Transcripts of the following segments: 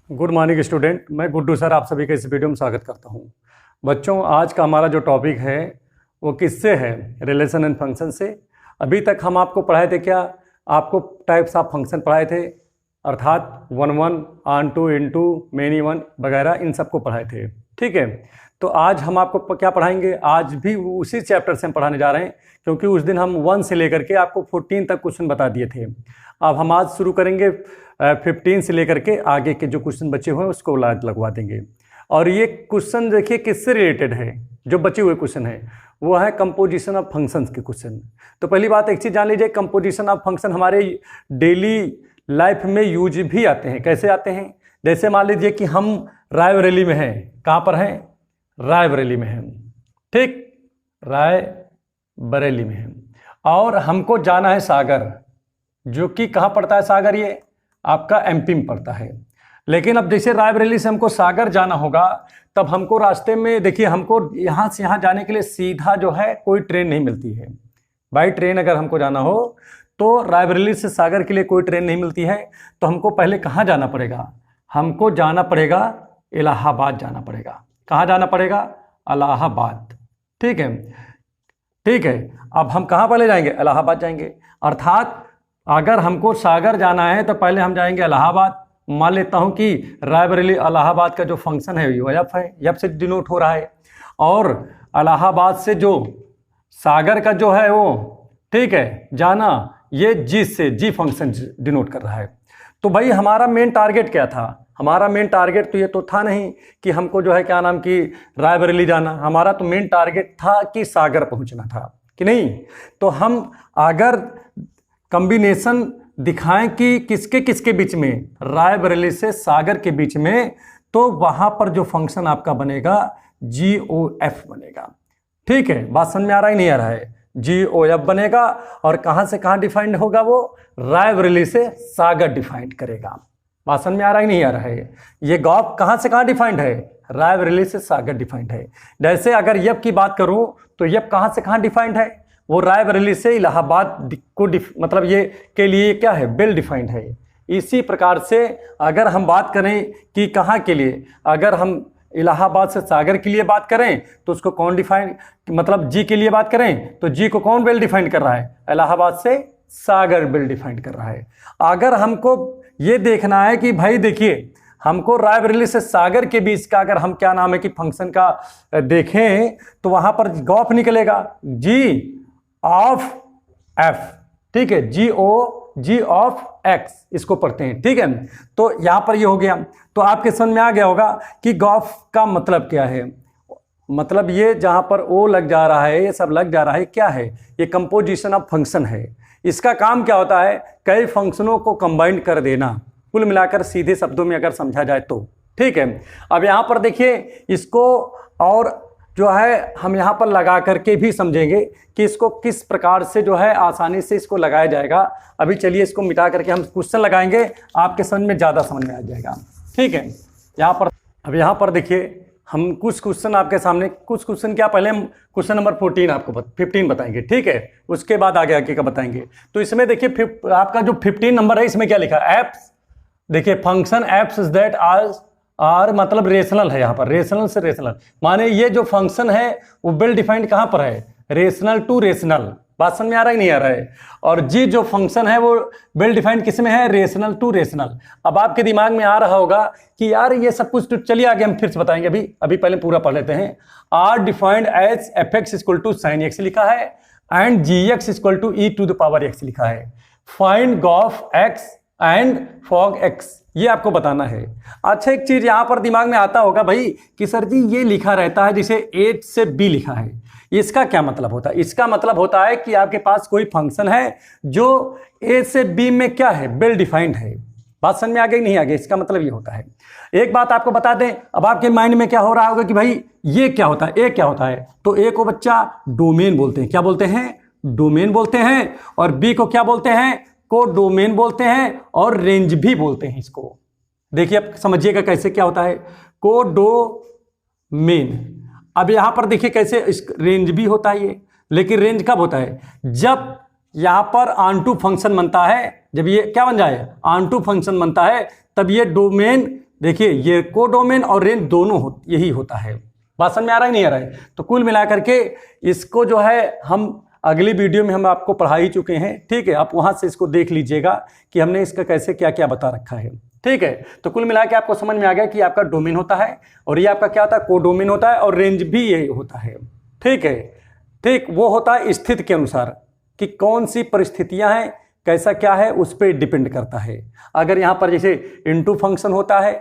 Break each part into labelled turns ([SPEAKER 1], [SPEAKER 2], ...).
[SPEAKER 1] Good morning student, मैं Guddu sir आप सभी का इस वीडियो में स्वागत करता हूं। बच्चों, आज का हमारा जो टॉपिक है वो किससे है? रिलेशन एंड फंक्शन से। अभी तक हम आपको पढ़ाए थे क्या? आपको टाइप्स ऑफ फंक्शन पढ़ाए थे, अर्थात one one, onto, into, many one वगैरह, इन सबको पढ़ाए थे। ठीक है, तो आज हम आपको क्या पढ़ाएंगे? आज भी उसी चैप्टर से हम पढ़ाने जा रहे हैं, क्योंकि उस दिन हम 1 से लेकर के आपको 14 तक क्वेश्चन बता दिए थे। अब हम आज शुरू करेंगे 15 से लेकर के आगे के जो क्वेश्चन बचे हुए हैं उसको लगवा देंगे। और ये क्वेश्चन देखिए किससे रिलेटेड है। जो बचे हुए क्वेश्चन है वो है कंपोजिशन ऑफ फंक्शंस के क्वेश्चन। तो पहली बात एक चीज़ जान लीजिए, कंपोजिशन ऑफ फंक्शन हमारे डेली लाइफ में यूज भी आते हैं। कैसे आते हैं? जैसे मान लीजिए कि हम रायबरेली में हैं। कहाँ पर हैं? रायबरेली में हैं। ठीक, रायबरेली में हैं और हमको जाना है सागर, जो कि कहाँ पड़ता है सागर? ये आपका एमपी में पड़ता है। लेकिन अब जैसे रायबरेली से हमको सागर जाना होगा, तब हमको रास्ते में देखिए, हमको यहाँ से यहाँ जाने के लिए सीधा जो है कोई ट्रेन नहीं मिलती है। बाई ट्रेन अगर हमको जाना हो तो रायबरेली से सागर के लिए कोई ट्रेन नहीं मिलती है। तो हमको पहले कहाँ जाना पड़ेगा? हमको जाना पड़ेगा इलाहाबाद जाना पड़ेगा। कहाँ जाना पड़ेगा? इलाहाबाद। ठीक है, ठीक है। अब हम कहाँ पहले जाएंगे? इलाहाबाद जाएंगे। अर्थात अगर हमको सागर जाना है तो पहले हम जाएंगे इलाहाबाद। मान लेता हूं कि रायबरेली इलाहाबाद का जो फंक्शन है वो एफ है, एफ से डिनोट हो रहा है। और इलाहाबाद से जो सागर का जो है वो, ठीक है, जाना, ये जी से, जी फंक्शन डिनोट कर रहा है। तो भाई हमारा मेन टारगेट क्या था? हमारा मेन टारगेट तो ये तो था नहीं कि हमको जो है क्या नाम की रायबरेली जाना। हमारा तो मेन टारगेट था कि सागर पहुंचना था, कि नहीं? तो हम अगर कॉम्बिनेशन दिखाएं कि किसके किसके बीच में, रायबरेली से सागर के बीच में, तो वहां पर जो फंक्शन आपका बनेगा GOF बनेगा। ठीक है, बात समझ में आ रहा है नहीं आ रहा है? GOF बनेगा। और कहां से कहां डिफाइंड होगा वो? रायबरेली से सागर डिफाइंड करेगा। बात समझ में आ रहा है नहीं आ रहा है? ये गॉफ कहां से कहां डिफाइंड है? रायबरेली से सागर डिफाइंड है। जैसे अगर यप की बात करूं तो यप कहां से कहां डिफाइंड है? वो रायबरेली से इलाहाबाद को मतलब ये के लिए क्या है? वेल डिफाइंड है। इसी प्रकार से अगर हम बात करें कि कहाँ के लिए, अगर हम इलाहाबाद से सागर के लिए बात करें तो उसको कौन डिफाइन, मतलब जी के लिए बात करें तो जी को कौन वेल डिफाइंड कर रहा है? इलाहाबाद से सागर वेल डिफाइंड कर रहा है। अगर हमको ये देखना है कि भाई देखिए, हमको रायबरेली से सागर के बीच का अगर हम क्या नाम है कि फंक्शन का देखें तो वहां पर गॉफ निकलेगा, जी ऑफ एफ। ठीक है, जी ऑफ एक्स इसको पढ़ते हैं। ठीक है, तो यहां पर ये हो गया। तो आपके समझ में आ गया होगा कि गॉफ का मतलब क्या है। मतलब ये जहां पर ओ लग जा रहा है, ये सब लग जा रहा है, क्या है? ये कंपोजिशन ऑफ फंक्शन है। इसका काम क्या होता है? कई फंक्शनों को कंबाइन कर देना, कुल मिलाकर सीधे शब्दों में अगर समझा जाए तो। ठीक है, अब यहां पर देखिए इसको, और जो है हम यहाँ पर लगा करके भी समझेंगे कि इसको किस प्रकार से जो है आसानी से इसको लगाया जाएगा। अभी चलिए इसको मिटा करके हम क्वेश्चन लगाएंगे, आपके समझ में ज़्यादा समझ में आ जाएगा। ठीक है, यहाँ पर अब यहाँ पर देखिए हम कुछ क्वेश्चन आपके सामने, कुछ क्वेश्चन क्या, पहले हम क्वेश्चन नंबर 14 आपको 15 बताएंगे। ठीक है, उसके बाद आगे का बताएंगे। तो इसमें देखिए आपका जो 15 नंबर है इसमें क्या लिखा है? एप्स। देखिए function apps is that are मतलब रेशनल है। यहाँ पर रेशनल से रेशनल माने ये जो फंक्शन है वो वेल डिफाइंड कहाँ पर है? Rational to rational. बात समझ में आ रहा है नहीं आ रहा है? और जी जो फंक्शन है वो वेल डिफाइंड किस में है? Rational to rational. अब आपके दिमाग में आ रहा होगा कि यार ये सब कुछ तो चलिए आगे हम फिर से बताएंगे। अभी पहले पूरा पढ़ लेते हैं। Are defined as fx equal to sine x लिखा है and gx equal to e to the power x लिखा है। Find gof x and fog x, ये आपको बताना है। अच्छा, एक चीज यहां पर दिमाग में आता होगा भाई कि सर जी ये लिखा रहता है जिसे a से b लिखा है, इसका क्या मतलब होता है? इसका मतलब होता है कि आपके पास कोई फंक्शन है जो a से b में क्या है? वेल डिफाइंड है। बात समझ में आ गई नहीं आ गई? इसका मतलब ये होता है। एक बात आपको बता दें, अब आपके माइंड में क्या हो रहा होगा कि भाई ये क्या होता है, ए क्या होता है? तो ए को बच्चा डोमेन बोलते हैं। क्या बोलते हैं? डोमेन बोलते हैं। और बी को क्या बोलते हैं? को डोमेन बोलते हैं और रेंज भी बोलते हैं इसको। देखिए अब समझिएगा कैसे क्या होता है। को डोमेन, अब यहां पर देखिए कैसे रेंज भी होता है ये, लेकिन रेंज कब होता है? जब यहां पर ऑन टू फंक्शन बनता है, जब ये क्या बन जाए? ऑन टू फंक्शन बनता है, तब ये डोमेन देखिए ये कोडोमेन और रेंज दोनों यही होता है। बात समझ में आ रहा है नहीं आ रहा है? तो कुल मिलाकर के इसको जो है हम अगली वीडियो में हम आपको पढ़ा ही चुके हैं, ठीक है। आप वहां से इसको देख लीजिएगा कि हमने इसका कैसे क्या क्या बता रखा है, ठीक है। तो कुल मिला के आपको समझ में आ गया कि आपका डोमेन होता है और ये आपका क्या होता है, कोडोमेन होता है, और रेंज भी ये होता है, ठीक है। ठीक, वो होता है स्थिति के अनुसार कि कौन सी परिस्थितियां हैं, कैसा क्या है, उस पर डिपेंड करता है। अगर यहाँ पर जैसे इनटू फंक्शन होता है,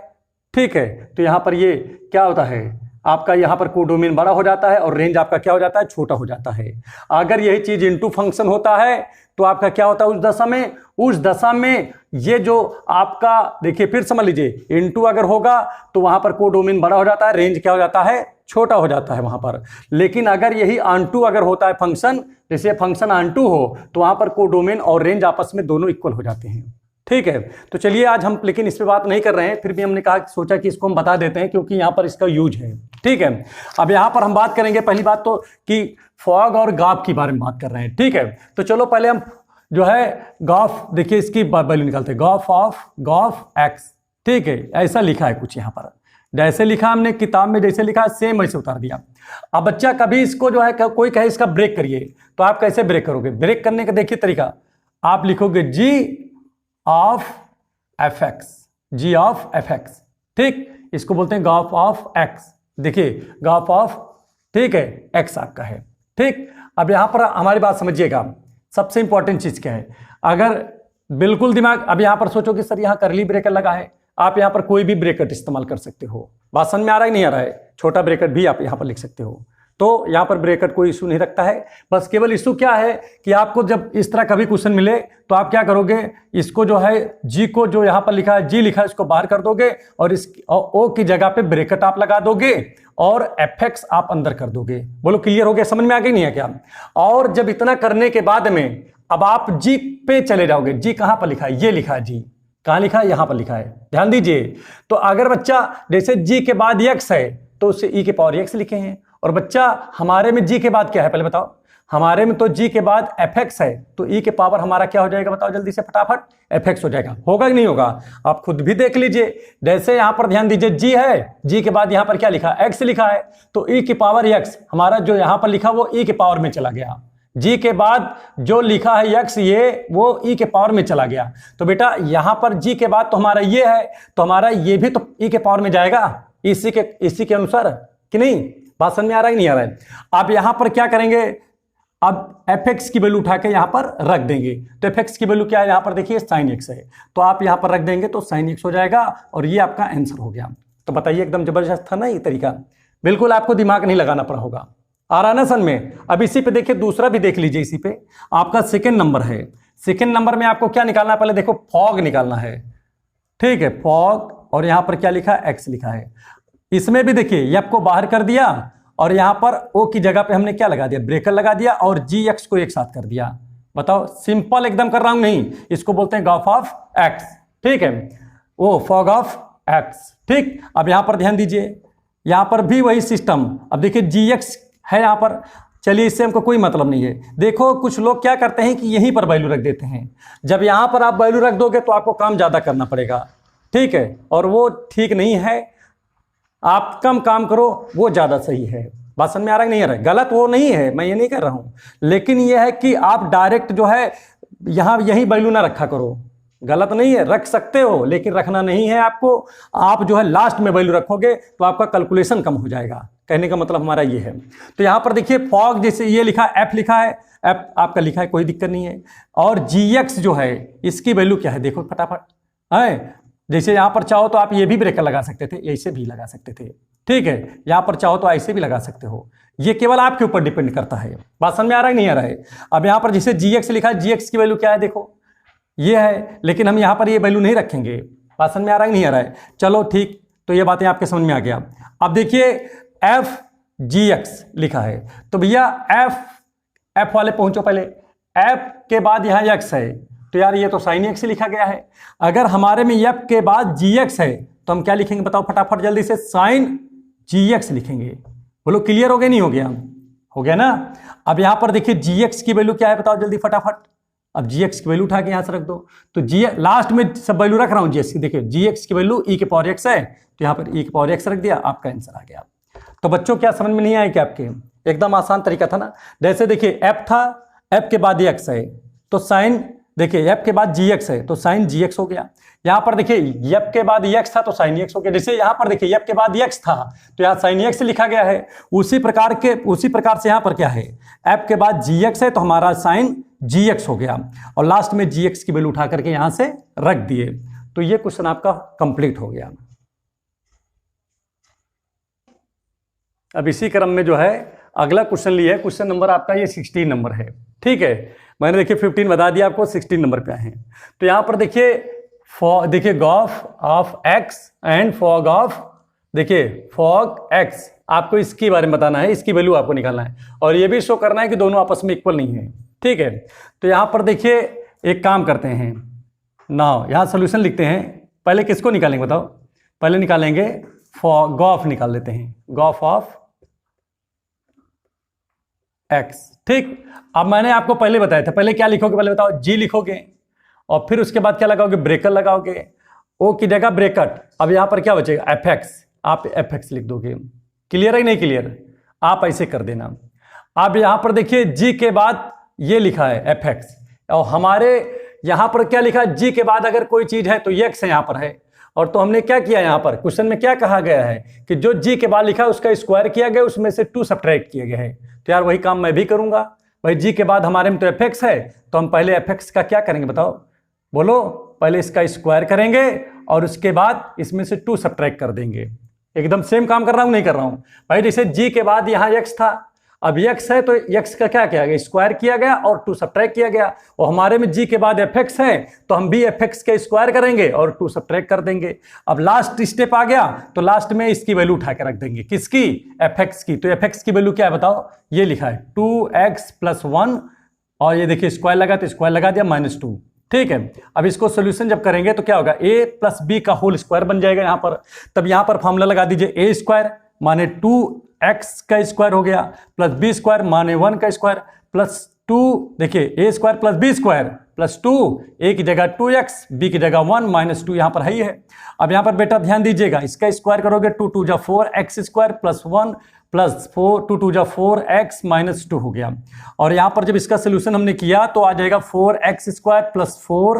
[SPEAKER 1] ठीक है, तो यहाँ पर ये क्या होता है, आपका यहाँ पर कोडोमेन बड़ा हो जाता है और रेंज आपका क्या हो जाता है, छोटा हो जाता है। अगर यही चीज इनटू फंक्शन होता है तो आपका क्या होता है उस दशा में ये जो आपका, देखिए फिर समझ लीजिए, इनटू अगर होगा तो वहां पर कोडोमेन बड़ा हो जाता है, रेंज क्या हो जाता है, छोटा हो जाता है वहां पर। लेकिन अगर यही ऑनटू अगर होता है फंक्शन, जैसे फंक्शन ऑनटू हो, तो वहां पर कोडोमेन और रेंज आपस में दोनों इक्वल हो जाते हैं, ठीक है। तो चलिए आज हम लेकिन इस पे बात नहीं कर रहे हैं, फिर भी हमने कहा सोचा कि इसको हम बता देते हैं क्योंकि यहाँ पर इसका यूज है, ठीक है। अब यहाँ पर हम बात करेंगे पहली बात तो कि फॉग और गाफ के बारे में बात कर रहे हैं, ठीक है। तो चलो पहले हम जो है गाफ, देखिए इसकी वैल्यू निकालते हैं, गाफ एक्स, ठीक है। ऐसा लिखा है कुछ यहाँ पर, जैसे लिखा हमने किताब में जैसे लिखा है सेम वैसे उतार दिया। अब बच्चा कभी इसको जो है कोई कहे इसका ब्रेक करिए, तो आप कैसे ब्रेक करोगे? ब्रेक करने का देखिए तरीका, आप लिखोगे जी ऑफ एफ एक्स, ठीक, इसको बोलते हैं गाफ ऑफ एक्स। देखिए गाफ ऑफ, ठीक है, एक्स आपका है, ठीक। अब यहां पर हमारी बात समझिएगा, सबसे इंपॉर्टेंट चीज क्या है, अगर बिल्कुल दिमाग, अब यहां पर सोचो कि सर यहां करली ब्रेकर लगा है, आप यहां पर कोई भी ब्रेकेट इस्तेमाल कर सकते हो। बात समझ में आ रहा है नहीं आ रहा है? छोटा ब्रेकेट भी आप यहां पर लिख सकते हो, तो यहां पर ब्रेकेट कोई इशू नहीं रखता है। बस केवल इशू क्या है कि आपको जब इस तरह कभी क्वेश्चन मिले तो आप क्या करोगे, इसको जो है जी को जो यहां पर लिखा है, जी लिखा है, इसको बाहर कर दोगे और इस ओ की जगह पे ब्रेकेट आप लगा दोगे और एफ एक्स आप अंदर कर दोगे। बोलो क्लियर हो गया? समझ में आ गई नहीं है क्या? और जब इतना करने के बाद में अब आप जी पे चले जाओगे, जी कहां पर लिखा है, ये लिखा है, जी कहां लिखा है, यहां पर लिखा है, ध्यान दीजिए। तो अगर बच्चा जैसे जी के बाद एक्स है तो उससे ई के पावर एक्स लिखे हैं, और बच्चा हमारे में जी के बाद क्या है पहले बताओ, हमारे में तो जी के बाद एफ एक्स है, तो ई के पावर हमारा क्या हो जाएगा बताओ जल्दी से फटाफट, एफ एक्स हो जाएगा। होगा कि नहीं होगा? आप खुद भी देख लीजिए, जैसे यहां पर ध्यान दीजिए, जी है, जी के बाद यहां पर क्या लिखा, एक्स लिखा है, तो ई की पावर एक्स हमारा जो यहां पर लिखा वो ई के पावर में चला गया। जी के बाद जो लिखा है एक्स, ये वो ई के पावर में चला गया। तो बेटा यहां पर जी के बाद तो हमारा ये है, तो हमारा ये भी तो ई के पावर में जाएगा इसी के अनुसार, कि नहीं? बात समझ में आ रहा है नहीं आ रहा है? आप यहां पर क्या करेंगे, अब एफ एक्स की वैल्यू उठा के यहां पर रख देंगे, तो एफ एक्स की वैल्यू क्या है, यहां पर देखिए साइन एक्स है, तो आप यहां पर रख देंगे तो साइन एक्स हो जाएगा, और ये आपका आंसर हो गया। तो बताइए एकदम जबरदस्त था ना ये तरीका, बिल्कुल आपको दिमाग नहीं लगाना पड़ा होगा। आ रहा ना सन में? अब इसी पे देखिए दूसरा भी देख लीजिए, इसी पे आपका सेकेंड नंबर है। सेकेंड नंबर में आपको क्या निकालना है, पहले देखो फॉग निकालना है, ठीक है, फॉग, और यहां पर क्या लिखा है, एक्स लिखा है। इसमें भी देखिए ये आपको बाहर कर दिया और यहां पर ओ की जगह पे हमने क्या लगा दिया, ब्रेकर लगा दिया, और जी एक्स को एक साथ कर दिया। बताओ, सिंपल एकदम कर रहा हूं, नहीं, इसको बोलते हैं गाफ ऑफ एक्स, ठीक है, वो फॉग ऑफ एक्स, ठीक। अब यहां पर ध्यान दीजिए, यहां पर भी वही सिस्टम। अब देखिए जी एक्स है यहां पर, चलिए इससे हमको कोई मतलब नहीं है। देखो कुछ लोग क्या करते हैं कि यहीं पर वैल्यू रख देते हैं, जब यहां पर आप वैल्यू रख दोगे तो आपको काम ज्यादा करना पड़ेगा, ठीक है, और वो ठीक नहीं है। आप कम काम करो, वो ज्यादा सही है। बात समझ में आ रहा है नहीं आ रहा है? गलत वो नहीं है, मैं ये नहीं कर रहा हूं, लेकिन ये है कि आप डायरेक्ट जो है यहां यही वैल्यू ना रखा करो। गलत नहीं है, रख सकते हो, लेकिन रखना नहीं है आपको। आप जो है लास्ट में वैल्यू रखोगे तो आपका कैलकुलेशन कम हो जाएगा, कहने का मतलब हमारा ये है। तो यहां पर देखिए फॉग, जैसे ये लिखा है, एफ लिखा है, एफ आपका लिखा है, कोई दिक्कत नहीं है। और जी एक्स जो है इसकी वैल्यू क्या है, देखो फटाफट है। जैसे यहां पर चाहो तो आप ये भी ब्रेकर लगा सकते थे, ऐसे भी लगा सकते थे, ठीक है, यहां पर चाहो तो ऐसे भी लगा सकते हो, ये केवल आपके ऊपर डिपेंड करता है। बात समझ में आ रहा है नहीं आ रहा है? अब यहां पर जैसे जी एक्स लिखा है, जी एक्स की वैल्यू क्या है, देखो ये है, लेकिन हम यहां पर ये वैल्यू नहीं रखेंगे। बात समझ में आ रहा है नहीं आ रहा है? चलो ठीक, तो ये बातें आपके समझ में आ गया। अब देखिए एफ जी एक्स लिखा है, तो भैया एफ वाले पहुंचो पहले, एफ के बाद यहां एक्स है, तो यार ये तो साइन एक्स लिखा गया है। अगर हमारे में एफ के बाद जी एक्स है तो हम क्या लिखेंगे बताओ फटाफट जल्दी से, साइन जी एक्स लिखेंगे। बोलो क्लियर हो गया नहीं हो गया? हो गया ना? अब यहां पर देखिए जी एक्स की वैल्यू क्या है बताओ जल्दी फटाफट, अब जी एक्स की वैल्यू उठा के यहाँ से रख दो, तो जी लास्ट में सब वैल्यू रख रहा हूँ जी एक्स की। देखिए जी एक्स की वैल्यू ई के पावर एक्स है, तो यहाँ पर ई के पावर एक्स रख दिया, आपका आंसर आ गया। तो बच्चों क्या समझ में नहीं आया क्या आपके? एकदम आसान तरीका था ना। जैसे देखिए एफ था, एफ के बाद एक्स है तो साइन, देखिए एफ के बाद जी एक्स है तो साइन जी एक्स हो गया। यहाँ पर देखिए एफ के बाद एक्स था तो साइन एक्स हो गया। जैसे यहाँ पर देखिए एफ के बाद एक्स था तो यहाँ साइन एक्स लिखा गया है। उसी प्रकार से यहाँ पर क्या है, एफ के बाद जी एक्स है तो हमारा साइन जी एक्स हो गया, और लास्ट में जी एक्स की वैल्यू उठा करके यहाँ से रख दिए। तो ये क्वेश्चन आपका कंप्लीट हो गया। अब इसी क्रम में जो है अगला क्वेश्चन लिया है, क्वेश्चन नंबर आपका ये 16 नंबर है। ठीक है, मैंने देखिए 15 बता दिया आपको, 16 नंबर पे आए हैं। तो यहाँ पर देखिए Gauff of x and fog of, देखिए फॉग एक्स, आपको इसके बारे में बताना है, इसकी वैल्यू आपको निकालना है, और ये भी शो करना है कि दोनों आपस में इक्वल नहीं है। ठीक है, तो यहाँ पर देखिए एक काम करते हैं नाउ, यहाँ सोल्यूशन लिखते हैं। पहले किसको निकालेंगे बताओ? पहले निकालेंगे गॉफ निकाल लेते हैं, गॉफ ऑफ एक्स। ठीक, अब मैंने आपको पहले बताया था, पहले क्या लिखोगे पहले बताओ? जी लिखोगे, और फिर उसके बाद क्या लगाओगे? ब्रेकर लगाओगे, ओ की जगह ब्रेकट। अब यहां पर क्या बचेगा? एफ एक्स, आप एफ एक्स लिख दोगे। क्लियर है नहीं क्लियर? आप ऐसे कर देना। अब यहां पर देखिए जी के बाद ये लिखा है एफ एक्स, और हमारे यहां पर क्या लिखा है? जी के बाद अगर कोई चीज है तो ये एक्स यहां पर है, और तो हमने क्या किया, यहां पर क्वेश्चन में क्या कहा गया है कि जो जी के बाद लिखा है उसका स्क्वायर किया गया, उसमें से 2 सब्ट्रैक्ट किया गया है। तो यार वही काम मैं भी करूंगा। भाई जी के बाद हमारे में तो एफ एक्स है, तो हम पहले एफ एक्स का क्या करेंगे बताओ? बोलो, पहले इसका स्क्वायर करेंगे और उसके बाद इसमें से 2 सब्ट्रैक्ट कर देंगे। एकदम सेम काम कर रहा हूं नहीं कर रहा हूं? भाई जैसे जी के बाद यहां एक्स था, अब एक्स है तो एक्स का क्या किया गया? स्क्वायर किया गया और 2 सब्ट्रैक्ट किया गया, और हमारे में जी के बाद एफ एक्स है तो हम भी एफ एक्स के स्क्वायर करेंगे और 2 सब्ट्रैक्ट कर देंगे। अब लास्ट स्टेप आ गया तो लास्ट में इसकी वैल्यू उठा के रख देंगे, किसकी? एफ एक्स की। तो एफ एक्स की वैल्यू क्या है बताओ? ये लिखा है 2x + 1, और ये देखिए स्क्वायर लगा तो स्क्वायर लगा दिया -2। ठीक है, अब इसको सोल्यूशन जब करेंगे तो क्या होगा? a + b का होल स्क्वायर बन जाएगा यहाँ पर। तब यहाँ पर फॉर्मूला लगा दीजिए, a स्क्वायर माने 2x का स्क्वायर हो गया, प्लस b स्क्वायर माने 1 का स्क्वायर, प्लस 2, देखिए a square plus b square plus 2, a की जगह 2x, b की जगह 1 -2 यहाँ पर है ही है। अब यहाँ पर बेटा ध्यान दीजिएगा, इसका स्क्वायर करोगे 2 × 2 = 4x square plus 1 plus 4 2 × 2 = 4x -2 हो गया। और यहाँ पर जब इसका सोल्यूशन हमने किया तो आ जाएगा 4x स्क्वायर प्लस 4,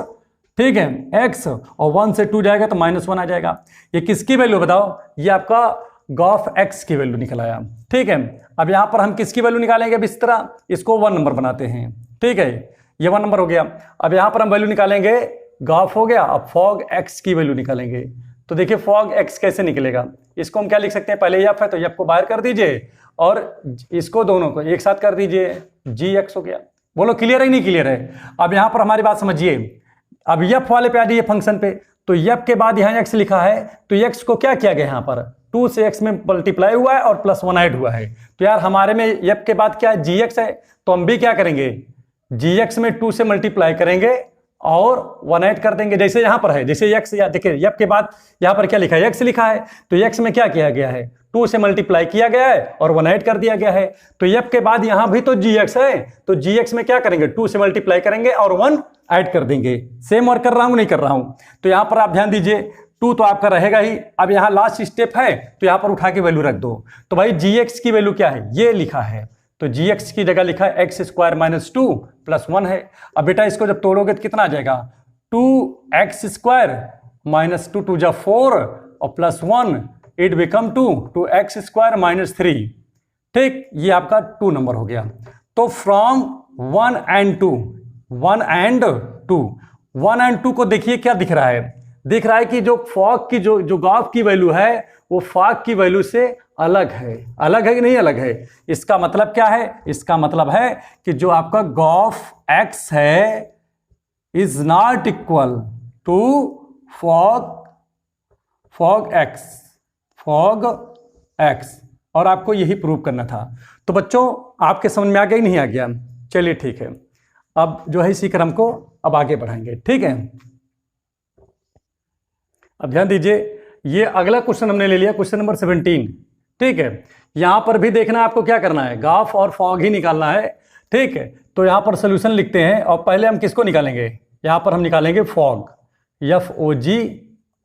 [SPEAKER 1] ठीक है, x, और 1 से 2 जाएगा तो -1 आ जाएगा। ये किसकी वैल्यू बताओ? ये आपका गॉफ एक्स की वैल्यू निकल आया। ठीक है, अब यहाँ पर हम किसकी वैल्यू निकालेंगे? अब इस तरह इसको 1 नंबर बनाते हैं। ठीक है, ये 1 नंबर हो गया। अब यहाँ पर हम वैल्यू निकालेंगे, गॉफ हो गया, अब फॉग एक्स की वैल्यू निकालेंगे। तो देखिए फॉग एक्स कैसे निकलेगा? इसको हम क्या लिख सकते हैं? पहले एफ है तो एफ को बाहर कर दीजिए और इसको दोनों को एक साथ कर दीजिए, जी एक्स हो गया। बोलो क्लियर है नहीं क्लियर है? अब यहाँ पर हमारी बात समझिए, अब एफ वाले पे आ जाइए फंक्शन पे। तो एफ के बाद यहाँ एक्स लिखा है तो एक्स को क्या किया गया? यहाँ पर 2 से x में मल्टीप्लाई हुआ है और +1 ऐड हुआ है। तो यार हमारे में एफ के बाद क्या है? जी एक्स है, तो हम भी क्या करेंगे? जी एक्स में 2 से मल्टीप्लाई करेंगे और 1 ऐड कर देंगे, जैसे यहाँ पर है। जैसे x, या देखिए एफ के बाद यहाँ पर क्या लिखा है? x लिखा है, तो x में क्या किया गया है? 2 से मल्टीप्लाई किया गया है और 1 ऐड कर दिया गया है। तो एफ के बाद यहाँ भी तो gx है, तो gx में क्या करेंगे? 2 से मल्टीप्लाई करेंगे और 1 ऐड कर देंगे। सेम वर्क कर रहा हूँ नहीं कर रहा हूँ? तो यहाँ पर आप ध्यान दीजिए, 2 तो आपका रहेगा ही। अब यहाँ लास्ट स्टेप है तो यहाँ पर उठा के वैल्यू रख दो। तो भाई gx की वैल्यू क्या है? ये लिखा है, तो gx की जगह लिखा है x स्क्वायर -2 + 1 है। अब बेटा इसको जब तोड़ोगे तो कितना आ जाएगा? 2x स्क्वायर -2 × 2 = 4 और +1, इट बिकम 2x स्क्वायर -3। ठीक, ये आपका 2 नंबर हो गया। तो फ्रॉम 1 and 2, 1 and 2, 1 and 2 को देखिए क्या दिख रहा है? दिख रहा है कि जो फॉग की जो गॉफ की वैल्यू है वो फॉग की वैल्यू से अलग है। अलग है कि नहीं अलग है? इसका मतलब क्या है? इसका मतलब है कि जो आपका गॉफ एक्स है is not equal to F O G X, और आपको यही प्रूव करना था। तो बच्चों आपके समझ में आ गया नहीं आ गया? चलिए ठीक है, अब जो है इसी क्रम को अब आगे बढ़ाएंगे। ठीक है, अब ध्यान दीजिए, ये अगला क्वेश्चन हमने ले लिया, क्वेश्चन नंबर 17। ठीक है, यहां पर भी देखना है आपको क्या करना है? गॉफ और फॉग ही निकालना है। ठीक है, तो यहाँ पर सोल्यूशन लिखते हैं और पहले हम किसको निकालेंगे, यहाँ पर हम निकालेंगे फॉग, FOG,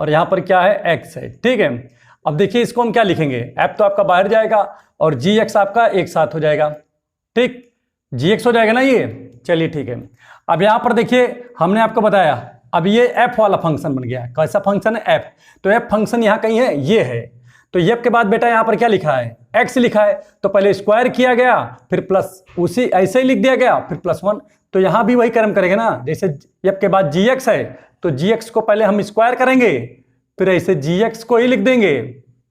[SPEAKER 1] और यहाँ पर क्या है x है। ठीक है, अब देखिए इसको हम क्या लिखेंगे, f तो आपका बाहर जाएगा और gx आपका एक साथ हो जाएगा। ठीक, gx हो जाएगा ना ये, चलिए ठीक है। अब यहाँ पर देखिए हमने आपको बताया, अब ये f वाला फंक्शन बन गया। कैसा फंक्शन है, f, तो f फंक्शन यहाँ कहीं है, ये है। तो ये के बाद बेटा यहाँ पर क्या लिखा है, x लिखा है, तो पहले स्क्वायर किया गया फिर प्लस, उसी ऐसे ही लिख दिया गया फिर +1। तो यहाँ भी वही कर्म करेंगे ना, जैसे f के बाद gx है तो gx को पहले हम स्क्वायर करेंगे फिर ऐसे gx को ही लिख देंगे,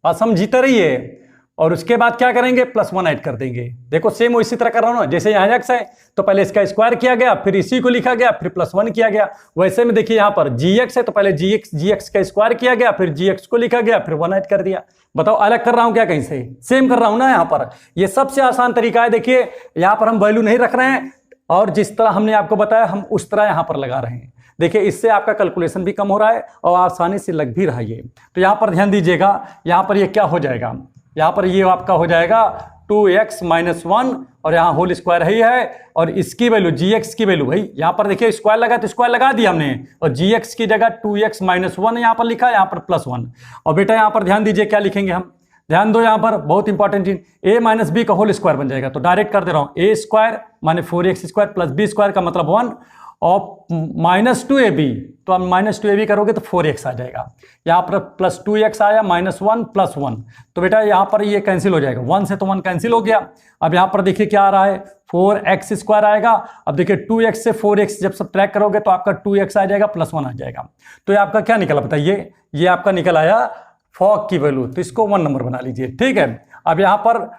[SPEAKER 1] बस हम जीते रहिए, और उसके बाद क्या करेंगे, +1 ऐड कर देंगे। देखो सेम इसी तरह कर रहा हूं ना, जैसे यहाँ x है तो पहले इसका स्क्वायर किया गया फिर इसी को लिखा गया फिर +1 किया गया। वैसे में देखिए यहाँ पर gx है तो पहले gx का स्क्वायर किया गया फिर gx को लिखा गया फिर 1 ऐड कर दिया। बताओ अलग कर रहा हूं क्या कहीं से, सेम कर रहा हूं ना। यहाँ पर ये सबसे आसान तरीका है। देखिए यहाँ पर हम वैल्यू नहीं रख रहे हैं और जिस तरह हमने आपको बताया हम उस तरह यहाँ पर लगा रहे हैं। देखिए इससे आपका कैलकुलेशन भी कम हो रहा है और आसानी से लग भी रहा है ये। तो यहाँ पर ध्यान दीजिएगा, यहाँ पर ये क्या हो जाएगा, यहाँ पर ये आपका हो जाएगा 2x - 1 और यहाँ होल स्क्वायर ही है, और इसकी वैल्यू gx की वैल्यू, भाई यहाँ पर देखिए स्क्वायर लगा तो स्क्वायर लगा दिया हमने, और gx की जगह 2x - 1 यहाँ पर लिखा, यहाँ पर +1। और बेटा यहाँ पर ध्यान दीजिए क्या लिखेंगे हम, ध्यान दो यहाँ पर बहुत इंपॉर्टेंट चीज, a - b का होल स्क्वायर बन जाएगा। तो डायरेक्ट कर दे रहा हूँ, a² माने 4x² + b² का मतलब 1 और -2ab, तो अब -2ab करोगे तो 4x आ जाएगा। यहाँ पर +2x आया, -1 + 1, तो बेटा यहाँ पर ये कैंसिल हो जाएगा, 1 से तो 1 कैंसिल हो गया। अब यहाँ पर देखिए क्या आ रहा है, 4x² आएगा। अब देखिए 2x से 4x जब सब्ट्रैक्ट करोगे तो आपका 2x आ जाएगा, +1 आ जाएगा। तो ये आपका क्या निकला बताइए, ये आपका निकल आया फॉग की वैल्यू, तो इसको 1 नंबर बना लीजिए। ठीक है, अब यहाँ पर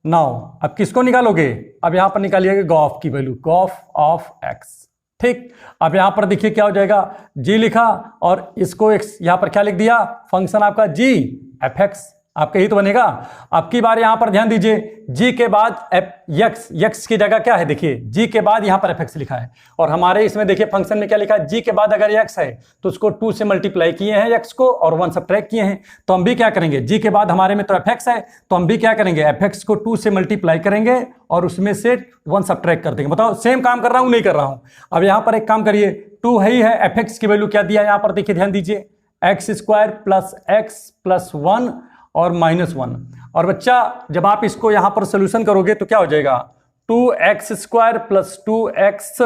[SPEAKER 1] नाउ अब किसको निकालोगे, अब यहाँ पर निकालिएगा गॉफ की वैल्यू, गॉफ ऑफ x। ठीक, अब यहां पर देखिए क्या हो जाएगा, g लिखा और इसको x यहां पर क्या लिख दिया, फंक्शन आपका g f(x), आपका ही तो बनेगा। अब की बार यहां पर ध्यान दीजिए, g के बाद x की जगह क्या है, देखिए g के बाद यहां पर f(x) लिखा है, और हमारे इसमें देखिए फंक्शन में क्या लिखा है, g के बाद अगर x है तो उसको 2 से मल्टीप्लाई किए हैं x को और 1 सब्ट्रैक्ट किए हैं। तो हम भी क्या करेंगे, g के बाद हमारे में तो f(x) है तो हम भी क्या करेंगे, f(x) को 2 से मल्टीप्लाई करेंगे और उसमें से 1 सब्ट्रैक्ट कर देंगे। बताओ सेम काम कर रहा हूं नहीं कर रहा हूं। अब यहां पर एक काम करिए, 2 है ही है, f(x) की वैल्यू क्या दिया यहां पर देखिए, ध्यान दीजिए x² + x + 1 और -1। और बच्चा जब आप इसको यहां पर सोल्यूशन करोगे तो क्या हो जाएगा, 2x² + 2x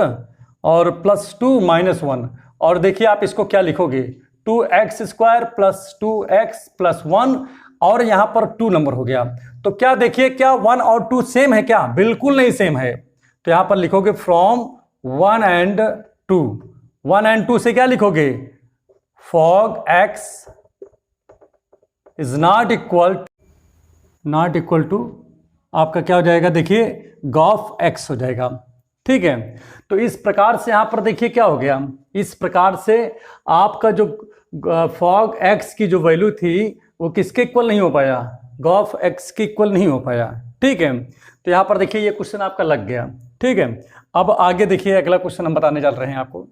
[SPEAKER 1] और +2 -1, और देखिए आप इसको क्या लिखोगे, 2x² + 2x + 1 और यहां पर 2 नंबर हो गया। तो क्या देखिए क्या 1 और 2 सेम है क्या, बिल्कुल नहीं सेम है। तो यहां पर लिखोगे फ्रॉम 1 and 2, 1 and 2 से क्या लिखोगे, fog x is not equal to आपका क्या हो जाएगा, देखिए गॉफ x हो जाएगा। ठीक है, तो इस प्रकार से यहां पर देखिए क्या हो गया, इस प्रकार से आपका जो फॉग x की जो वैल्यू थी वो किसके इक्वल नहीं हो पाया, गॉफ x के इक्वल नहीं हो पाया। ठीक है, तो यहां पर देखिए ये क्वेश्चन आपका लग गया। ठीक है, अब आगे देखिए अगला क्वेश्चन हम बताने चल रहे हैं आपको।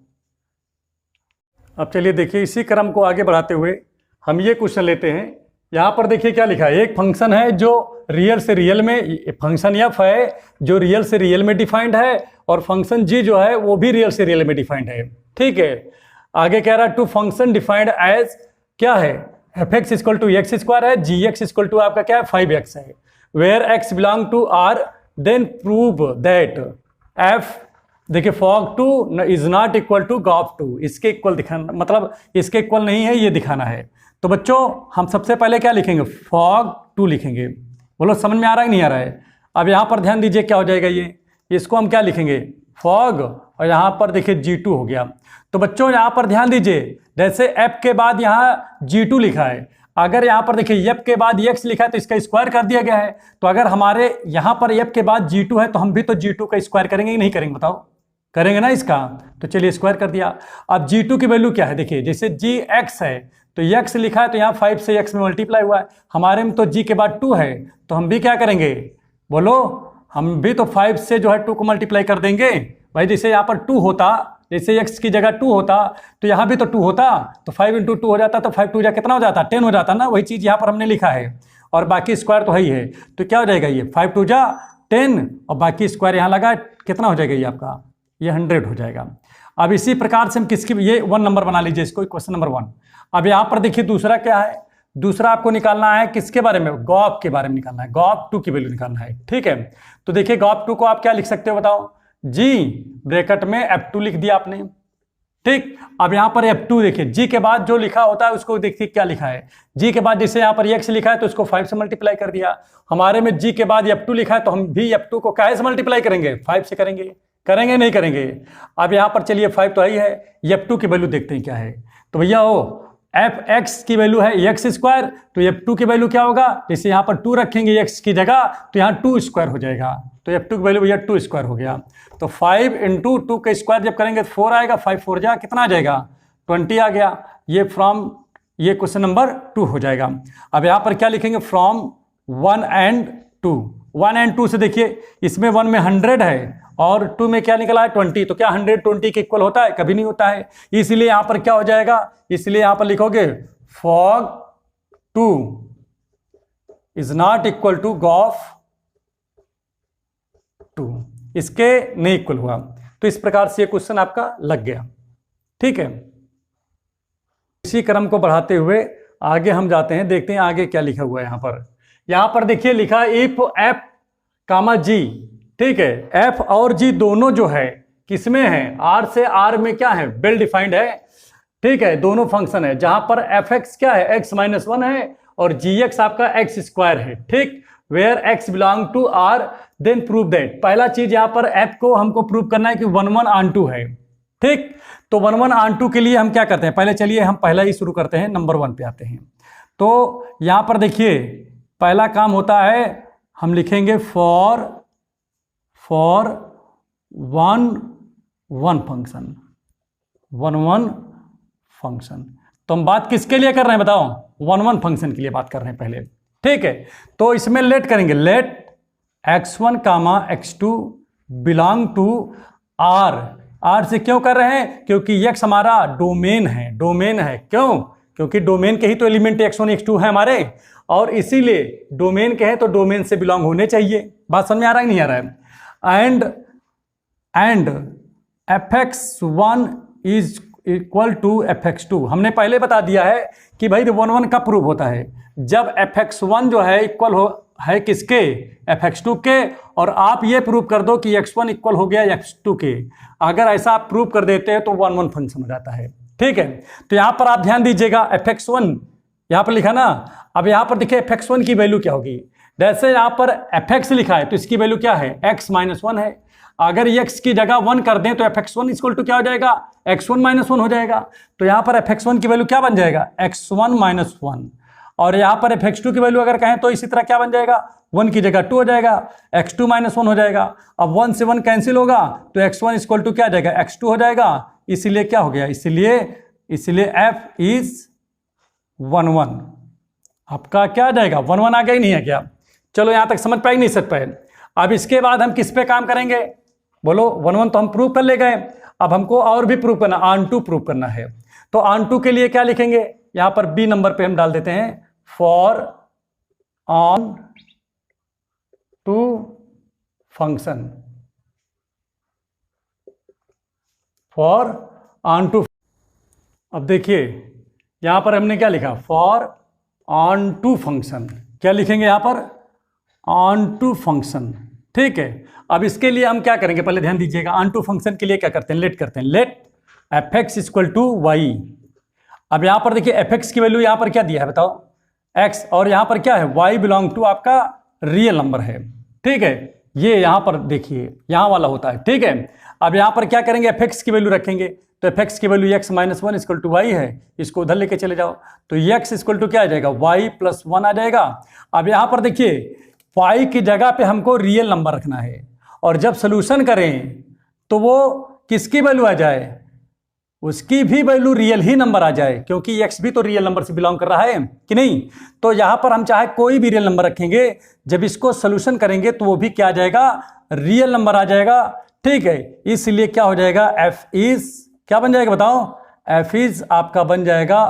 [SPEAKER 1] अब चलिए देखिए इसी क्रम को आगे बढ़ाते हुए हम ये क्वेश्चन लेते हैं। यहाँ पर देखिए क्या लिखा है, एक फंक्शन है जो रियल से रियल में, फंक्शन f है जो रियल से रियल में डिफाइंड है, और फंक्शन g जो है वो भी रियल से रियल में डिफाइंड है। ठीक है, आगे कह रहा है टू फंक्शन डिफाइंड एज क्या है, f(x) = x² है, gx = आपका क्या है 5x है, where x belong to r, then prove that f देखिए fog2 is not equal to gov2, इसके इक्वल दिखाना, मतलब इसके इक्वल नहीं है ये दिखाना है। तो बच्चों हम सबसे पहले क्या लिखेंगे, fog2 लिखेंगे। बोलो समझ में आ रहा है नहीं आ रहा है। अब यहाँ पर ध्यान दीजिए क्या हो जाएगा, ये इसको हम क्या लिखेंगे, fog, और यहाँ पर देखिए g2 हो गया। तो बच्चों यहाँ पर ध्यान दीजिए, जैसे f के बाद यहाँ g2 लिखा है, अगर यहाँ पर देखिए f के बाद x लिखा है तो इसका स्क्वायर कर दिया गया है। तो अगर हमारे यहाँ पर f के बाद g2 है तो हम भी तो g2 का स्क्वायर करेंगे कि नहीं करेंगे, बताओ करेंगे ना इसका। तो चलिए स्क्वायर कर दिया। अब g2 की वैल्यू क्या है, देखिए जैसे gx है तो x लिखा है तो यहाँ 5 से x में मल्टीप्लाई हुआ है, हमारे में तो g के बाद 2 है तो हम भी क्या करेंगे, बोलो हम भी तो 5 से जो है 2 को मल्टीप्लाई कर देंगे। भाई जैसे यहाँ पर 2 होता, जैसे x की जगह 2 होता तो यहाँ भी तो 2 होता, तो 5 × 2 हो जाता, तो 5 × 2 जा कितना हो जाता, 10 हो जाता ना, वही चीज़ यहाँ पर हमने लिखा है, और बाकी स्क्वायर तो है ही है। तो क्या हो जाएगा ये 5 × 2 जा 10 और बाकी स्क्वायर यहाँ लगा, कितना हो जाएगा ये आपका, ये 100 हो जाएगा। अब इसी प्रकार से हम किसकी, ये 1 नंबर बना लीजिए इसको, क्वेश्चन नंबर 1। अब यहाँ पर देखिए दूसरा क्या है, दूसरा आपको निकालना है किसके बारे में, गॉप के बारे में निकालना है, गॉप 2 की वैल्यू निकालना है। ठीक है, तो देखिए गॉप 2 को आप क्या लिख सकते हो बताओ, जी ब्रैकेट में F2 लिख दिया आपने। ठीक, अब यहाँ पर F2 देखिए, जी के बाद जो लिखा होता है उसको देखिए क्या लिखा है, जी के बाद जैसे यहाँ पर x लिखा है तो उसको 5 से मल्टीप्लाई कर दिया। हमारे में जी के बाद F2 लिखा है तो हम भी F2 को क्या से मल्टीप्लाई करेंगे, 5 से करेंगे, करेंगे नहीं करेंगे। अब यहाँ पर चलिए 5 तो ही है, F2 की वैल्यू देखते हैं क्या है। तो भैया हो fx की वैल्यू है एक्स स्क्वायर, तो F2 की वैल्यू क्या होगा, जैसे यहाँ पर 2 रखेंगे x की जगह तो यहाँ 2 स्क्वायर हो जाएगा, तो F2 की वैल्यू भैया 2 स्क्वायर हो गया। तो 5 इंटू 2 का स्क्वायर जब करेंगे तो 4 आएगा, 5 4 जा कितना आ जाएगा, 20 आ गया। ये फ्रॉम, ये क्वेश्चन नंबर 2 हो जाएगा। अब यहाँ पर क्या लिखेंगे, फ्रॉम 1 and 2, 1 and 2 से देखिए इसमें 1 में 100 है और 2 में क्या निकला है 20, तो क्या 120 के इक्वल होता है, कभी नहीं होता है। इसलिए यहां पर क्या हो जाएगा, इसलिए यहां पर लिखोगे fog 2 is not equal to gof 2, इसके नहीं इक्वल हुआ। तो इस प्रकार से ये क्वेश्चन आपका लग गया। ठीक है, इसी क्रम को बढ़ाते हुए आगे हम जाते हैं, देखते हैं आगे क्या लिखा हुआ है। यहां पर देखिए लिखा इफ एफ कामा जी, ठीक है, एफ और जी दोनों जो है किसमें है, आर से आर में क्या है, वेल डिफाइंड है। ठीक है, दोनों फंक्शन है जहां पर एफ एक्स क्या है, एक्स माइनस 1 है और जी एक्स आपका एक्स स्क्वायर है। ठीक, where x belong to R then prove that, पहला चीज यहां पर एफ को हमको प्रूव करना है कि 1 1 ऑन 2 है। ठीक, तो 1 1 ऑन 2 के लिए हम क्या करते हैं, पहले चलिए हम पहला ही शुरू करते हैं, नंबर 1 पे आते हैं। तो यहां पर देखिए पहला काम होता है, हम लिखेंगे फॉर 1 1 फंक्शन, 1 1 फंक्शन। तो हम बात किसके लिए कर रहे हैं बताओ, 1 1 फंक्शन के लिए बात कर रहे हैं पहले। ठीक है, तो इसमें लेट करेंगे, let x1 comma x2 belong to r। r से क्यों कर रहे हैं, क्योंकि x हमारा डोमेन है, डोमेन है, क्यों, क्योंकि डोमेन के ही तो एलिमेंट x1 x2 है हमारे, और इसीलिए डोमेन के हैं तो डोमेन से बिलोंग होने चाहिए। बात समझ में आ रहा है नहीं आ रहा है। And fx1 is equal to fx2, हमने पहले बता दिया है कि भाई 1 1 कब प्रूव होता है, जब fx1 जो है इक्वल हो है किसके, fx2 के, और आप ये प्रूव कर दो कि x1 इक्वल हो गया x2 के। अगर ऐसा आप प्रूव कर देते हैं तो 1 1 फंक्शन हो जाता है। ठीक है, तो यहां पर आप ध्यान दीजिएगा, fx1 यहां पर लिखा ना, अब यहां पर देखिए fx1 की वैल्यू क्या होगी, जैसे यहां पर fx लिखा है तो इसकी वैल्यू क्या है, x माइनस 1 है। अगर x की जगह 1 कर दें तो fx1 इक्वल टू क्या हो जाएगा, x1 माइनस 1 हो जाएगा। तो यहां पर fx1 की वैल्यू क्या बन जाएगा, x1 माइनस 1, और यहां पर fx2 की वैल्यू अगर कहें तो इसी तरह क्या बन जाएगा, 1 की जगह 2 हो जाएगा, x2 माइनस 1 हो जाएगा। अब 1 से 1 कैंसिल होगा तो x1 इक्वल टू क्या आ जाएगा, x2 हो जाएगा। इसीलिए क्या हो गया, इसलिए f इज 1 1, आपका क्या आ जाएगा, 1 1 आ गया ही नहीं है क्या। चलो यहां तक समझ पाए नहीं समझ पाए। अब इसके बाद हम किस पे काम करेंगे, बोलो 1 1 तो हम प्रूव कर ले गए, अब हमको और भी प्रूव करना, ऑन टू प्रूव करना है। तो ऑन टू के लिए क्या लिखेंगे, यहां पर बी नंबर पे हम डाल देते हैं, for onto function, for onto. अब देखिए यहां पर हमने क्या लिखा, फॉर ऑन टू फंक्शन, क्या लिखेंगे यहां पर, ऑन टू फंक्शन। ठीक है, अब इसके लिए हम क्या करेंगे, पहले ध्यान दीजिएगा, ऑन टू फंक्शन के लिए क्या करते हैं, लेट करते हैं, let fx equal to y. अब यहां पर देखिए fx की वैल्यू यहां पर क्या दिया है बताओ, x, और यहां पर क्या है, y बिलोंग टू आपका रियल नंबर है। ठीक है, ये यहां पर देखिए यहां वाला होता है। ठीक है, अब यहां पर क्या करेंगे, fx की वैल्यू रखेंगे, तो fx की value x minus 1 equal to y है, इसको उधर लेके चले जाओ तो x इक्वल टू क्या आ जाएगा, y प्लस 1 आ जाएगा। अब यहां पर देखिए y की जगह पे हमको रियल नंबर रखना है, और जब सोल्यूशन करें तो वो किसकी वैल्यू आ जाए, उसकी भी वैल्यू रियल ही नंबर आ जाए, क्योंकि x भी तो रियल नंबर से बिलोंग कर रहा है कि नहीं। तो यहां पर हम चाहे कोई भी रियल नंबर रखेंगे, जब इसको सोल्यूशन करेंगे तो वो भी क्या आ जाएगा, रियल नंबर आ जाएगा। ठीक है, इसलिए क्या हो जाएगा, f इज क्या बन जाएगा बताओ, f इज आपका बन जाएगा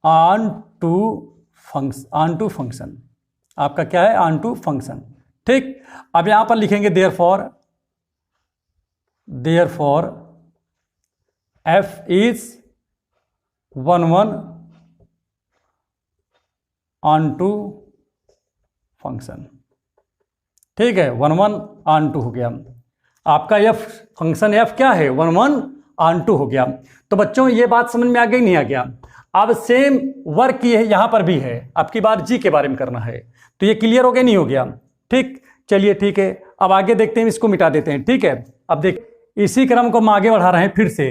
[SPEAKER 1] ऑन टू फंक्शन, आपका क्या है, ऑन टू फंक्शन। ठीक, अब यहां पर लिखेंगे therefore f is 1 onto function. ठीक है, 1 onto हो गया आपका f फंक्शन। f क्या है, 1 onto हो गया। तो बच्चों ये बात समझ में आ गई नहीं आ गया? अब सेम वर्क ये यहां पर भी है, आपकी बार जी के बारे में करना है। तो ये क्लियर हो गया नहीं हो गया? ठीक, चलिए ठीक है, अब आगे देखते हैं, इसको मिटा देते हैं। ठीक है, अब देख इसी क्रम को हम आगे बढ़ा रहे हैं फिर से।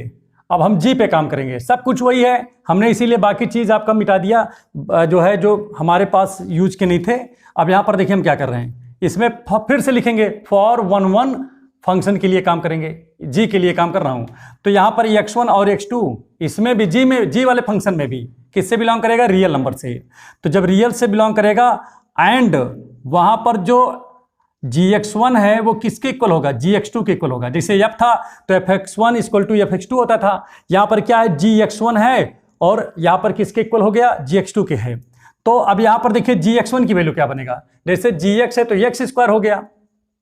[SPEAKER 1] अब हम जी पे काम करेंगे, सब कुछ वही है, हमने इसीलिए बाकी चीज़ आपका मिटा दिया जो है, जो हमारे पास यूज के नहीं थे। अब यहाँ पर देखिए हम क्या कर रहे हैं, इसमें फिर से लिखेंगे फॉर 1 फंक्शन के लिए काम करेंगे, जी के लिए काम कर रहा हूँ। तो यहाँ पर x1 और x2 इसमें भी जी वाले फंक्शन में भी किससे बिलोंग करेगा, रियल नंबर से। तो जब रियल से बिलोंग करेगा एंड वहाँ पर जो gx1 है वो किसके इक्वल होगा, gx2 के इक्वल होगा। जैसे f था तो fx1 इक्वल टू fx2 होता था, यहाँ पर क्या है, gx1 है और यहाँ पर किसके इक्वल हो गया, gx2 के है। तो अब यहाँ पर देखिए gx1 की वैल्यू क्या बनेगा, जैसे gx है तो x स्क्वायर हो गया,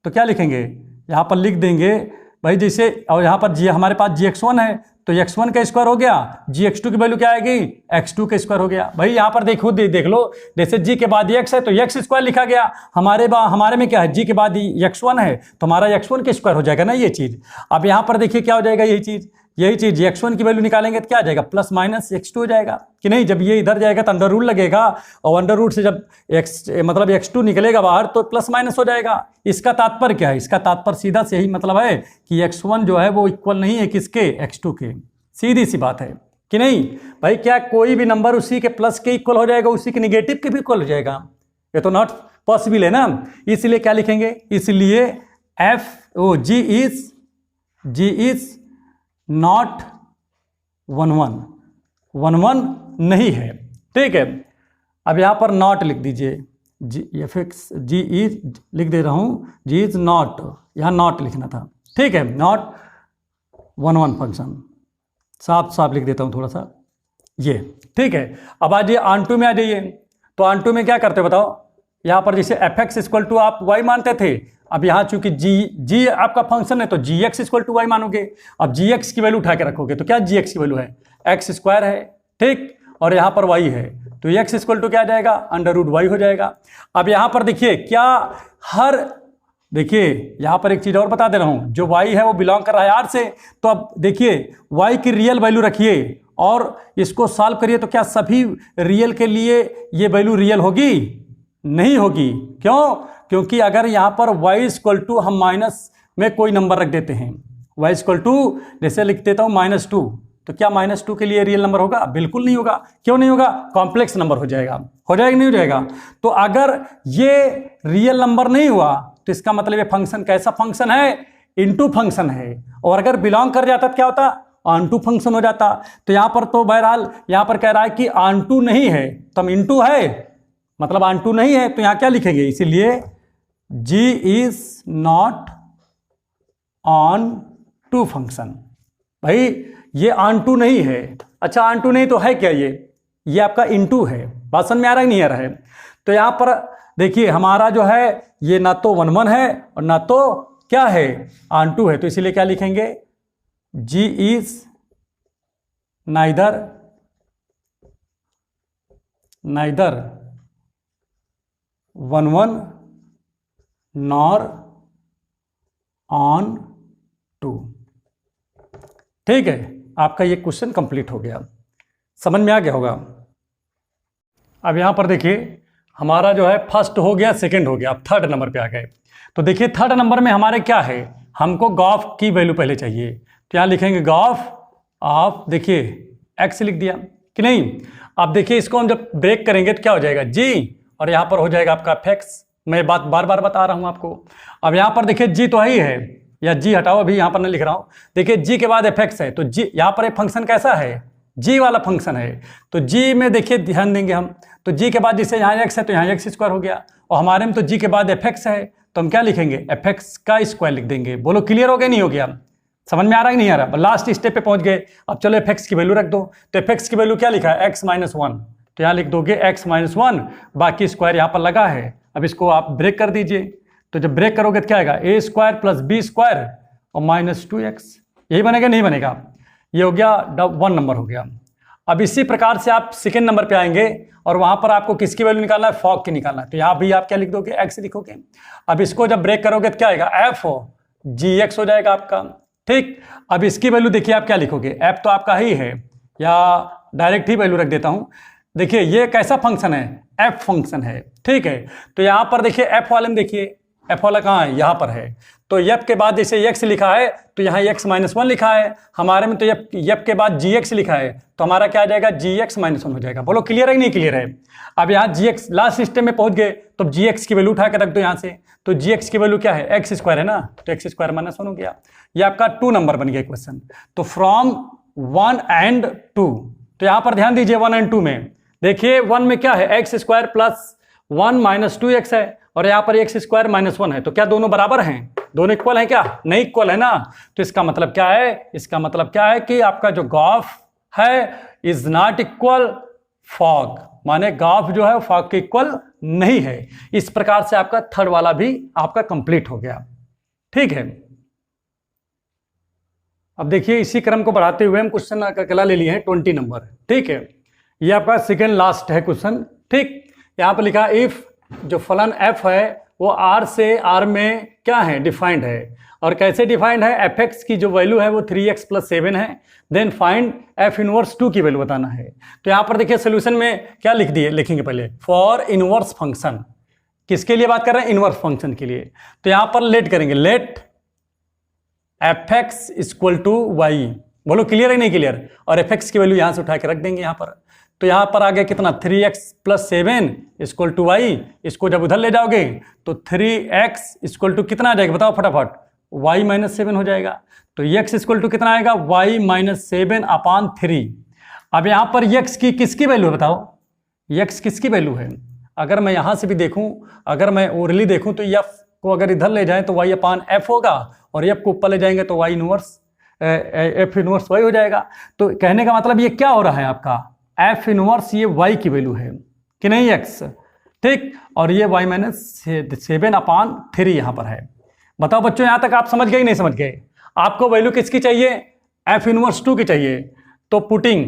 [SPEAKER 1] तो क्या लिखेंगे यहाँ पर लिख देंगे भाई जैसे, और यहाँ पर हमारे पास gx1 है तो x1 का स्क्वायर हो गया, gx2 की वैल्यू क्या आएगी, x2 का स्क्वायर हो गया। भाई यहाँ पर देखो देख लो, जैसे g के बाद x है तो x स्क्वायर लिखा गया, हमारे में क्या है, g के बाद x1 है तो हमारा x1 का स्क्वायर हो जाएगा ना ये चीज़। अब यहाँ पर देखिए क्या हो जाएगा, यही चीज़ x1 की वैल्यू निकालेंगे तो क्या आ जाएगा, प्लस माइनस x2 हो जाएगा कि नहीं। जब ये इधर जाएगा तो अंडर रूट लगेगा, और अंडर रूट से जब मतलब x2 निकलेगा बाहर तो प्लस माइनस हो जाएगा। इसका तात्पर्य क्या है, इसका तात्पर्य सीधा से यही मतलब है कि x1 जो है वो इक्वल नहीं है किसके, x2 के। सीधी सी बात है कि नहीं भाई, क्या कोई भी नंबर उसी के प्लस के इक्वल हो जाएगा, उसी के निगेटिव के भी इक्वल हो जाएगा, ये तो नॉट पॉसिबल है ना। इसलिए क्या लिखेंगे, इसलिए g इज नॉट 1 नहीं है। ठीक है, अब यहाँ पर नॉट लिख दीजिए, जी इज लिख दे रहा हूँ, जी इज नॉट, यहाँ नॉट लिखना था। ठीक है, नॉट 1 फंक्शन, साफ लिख देता हूँ थोड़ा सा ये। ठीक है, अब आ जाइए ऑन2 में आ जाइए। तो ऑन2 में क्या करते बताओ, यहाँ पर जैसे fx इक्वल टू आप y मानते थे, अब यहाँ चूंकि g आपका फंक्शन है तो gx इक्वल टू y मानोगे। अब gx की वैल्यू उठा के रखोगे तो क्या gx की वैल्यू है, x स्क्वायर है, ठीक, और यहाँ पर y है तो x इक्वल टू क्या आ जाएगा, अंडर रूट y हो जाएगा। अब यहाँ पर देखिए क्या देखिए यहाँ पर एक चीज़ और बता दे रहा हूँ, जो y है वो बिलोंग कर रहा है r से। तो अब देखिए y की रियल वैल्यू रखिए और इसको सॉल्व करिए, तो क्या सभी रियल के लिए ये वैल्यू रियल होगी, नहीं होगी। क्यों, क्योंकि अगर यहाँ पर y इक्वल टू हम माइनस में कोई नंबर रख देते हैं, y इक्वल टू जैसे लिख देता हूँ -2, तो क्या -2 के लिए रियल नंबर होगा, बिल्कुल नहीं होगा। क्यों नहीं होगा, कॉम्प्लेक्स नंबर हो जाएगा नहीं हो जाएगा। तो अगर ये रियल नंबर नहीं हुआ तो इसका मतलब ये फंक्शन कैसा फंक्शन है, इनटू फंक्शन है, और अगर बिलोंग कर जाता तो क्या होता, ऑन2 फंक्शन हो जाता। तो यहाँ पर तो बहरहाल यहाँ पर कह रहा है कि ऑन2 नहीं है तो हम इनटू है, मतलब ऑन2 नहीं है तो यहाँ क्या लिखेंगे, इसीलिए g इज नॉट ऑन2 फंक्शन। भाई ये ऑन2 नहीं है, अच्छा ऑन2 नहीं तो है क्या, ये आपका इनटू है। बात समझ में आ रहा है नहीं आ रहा है। तो यहाँ पर देखिए हमारा जो है ये ना तो 1 है और ना तो क्या है, ऑन2 है, तो इसीलिए क्या लिखेंगे, g इज नाइदर 1 नॉर ऑन2। ठीक है, आपका ये क्वेश्चन कंप्लीट हो गया, समझ में आ गया होगा। अब यहाँ पर देखिए हमारा जो है फर्स्ट हो गया, सेकंड हो गया, अब थर्ड नंबर पे आ गए। तो देखिए थर्ड नंबर में हमारे क्या है, हमको गॉफ की वैल्यू पहले चाहिए, तो यहाँ लिखेंगे गॉफ ऑफ, देखिए x लिख दिया कि नहीं। अब देखिए इसको हम जब ब्रेक करेंगे तो क्या हो जाएगा, g, और यहाँ पर हो जाएगा आपका fx। मैं बात बार बार बता रहा हूँ आपको। अब यहाँ पर देखिए g तो ही है, या g हटाओ, अभी यहाँ पर नहीं लिख रहा हूँ। देखिए g के बाद fx है, तो g यहाँ पर एक फंक्शन कैसा है, g वाला फंक्शन है। तो g में देखिए ध्यान देंगे हम, तो g के बाद जैसे यहाँ x है तो यहाँ x स्क्वायर हो गया, और हमारे में तो g के बाद fx है तो हम क्या लिखेंगे, fx का स्क्वायर लिख देंगे। बोलो क्लियर हो गया नहीं हो गया, समझ में आ रहा है नहीं आ रहा। लास्ट स्टेप पे पहुंच गए। अब चलो fx की वैल्यू रख दो, तो fx की वैल्यू क्या लिखा है, x - 1, तो यहाँ लिख दोगे x - 1, बाकी स्क्वायर यहाँ पर लगा है। अब इसको आप ब्रेक कर दीजिए, तो जब ब्रेक करोगे तो क्या आएगा, ए स्क्वायर प्लस बी स्क्वायर और माइनस 2x, यही बनेगा नहीं बनेगा, ये हो गया 1 नंबर हो गया। अब इसी प्रकार से आप सेकेंड नंबर पे आएंगे और वहां पर आपको किसकी वैल्यू निकालना है, फॉग की निकालना है, तो यहां भी आप क्या लिख दोगे, x लिखोगे। अब इसको जब ब्रेक करोगे तो क्या आएगा, f हो gx हो जाएगा आपका, ठीक। अब इसकी वैल्यू देखिए आप क्या लिखोगे, f तो आपका ही है, या डायरेक्ट ही वैल्यू रख देता हूं। देखिए ये कैसा फंक्शन है, f फंक्शन है, ठीक है। तो यहां पर देखिए f वाले में देखिए, f वाला कहाँ है, यहां पर है। तो f के बाद जैसे x लिखा है तो यहाँ x माइनस 1 लिखा है, हमारे में तो f के बाद gx लिखा है, तो हमारा क्या आ जाएगा, gx माइनस 1 हो जाएगा। बोलो क्लियर है कि नहीं क्लियर है। अब यहाँ gx लास्ट स्टेप में पहुंच गए तो gx की वैल्यू उठा के रख दो यहाँ से, तो gx की वैल्यू क्या है, x स्क्वायर है ना, तो x स्क्वायर माइनस 1 हो गया। ये आपका 2 नंबर बन गया क्वेश्चन। तो फ्रॉम 1 and 2, तो यहाँ पर ध्यान दीजिए 1 and 2 में देखिए 1 में क्या है, x square plus 1 minus 2x है, और यहाँ पर एक्स स्क्वायर माइनस 1 है, तो क्या दोनों बराबर हैं, दोनों इक्वल हैं क्या, नहीं इक्वल है ना। तो इसका मतलब क्या है, इसका मतलब क्या है कि आपका जो ग्राफ है इज नॉट इक्वल फॉग, माने ग्राफ जो है फॉग के इक्वल नहीं है। इस प्रकार से आपका थर्ड वाला भी आपका कंप्लीट हो गया, ठीक है। अब देखिए इसी क्रम को बढ़ाते हुए हम क्वेश्चन अकेला ले लिए हैं 20 नंबर, ठीक है। ये आपका सेकेंड लास्ट है क्वेश्चन, ठीक। यहाँ पर लिखा इफ जो फलन f है वो r से r में क्या है, डिफाइंड है, और कैसे डिफाइंड है, fx की जो वैल्यू है वो 3x प्लस 7 है, देन फाइंड f इनवर्स 2 की वैल्यू बताना है। तो यहाँ पर देखिए सोल्यूशन में क्या लिख दिए, लिखेंगे पहले फॉर इनवर्स फंक्शन, किसके लिए बात कर रहे हैं, इनवर्स फंक्शन के लिए। तो यहाँ पर लेट करेंगे, let fx equal to y, बोलो क्लियर है नहीं क्लियर, और fx की वैल्यू यहाँ से उठा के रख देंगे यहाँ पर। तो यहाँ पर आ गया कितना, 3x plus 7 equal to y, इसको जब उधर ले जाओगे तो 3x इक्वल टू कितना आ जाएगा बताओ फटाफट, y माइनस 7 हो जाएगा। तो x इक्वल टू कितना आएगा, y माइनस 7 अपॉन 3। अब यहाँ पर x की किसकी वैल्यू है बताओ, x किसकी वैल्यू है। अगर मैं यहाँ से भी देखूँ, अगर मैं ओरली देखूँ तो f को अगर इधर ले जाएं तो y अपॉन f होगा, और f को ऊपर ले जाएंगे तो y inverse f inverse y हो जाएगा। तो कहने का मतलब ये क्या हो रहा है आपका, f इनवर्स ये y की वैल्यू है कि नहीं x, ठीक, और ये y माइनस 7 अपॉन 3 यहाँ पर है। बताओ बच्चों यहाँ तक आप समझ गए नहीं समझ गए, आपको वैल्यू किसकी चाहिए, f इनवर्स 2 की चाहिए। तो putting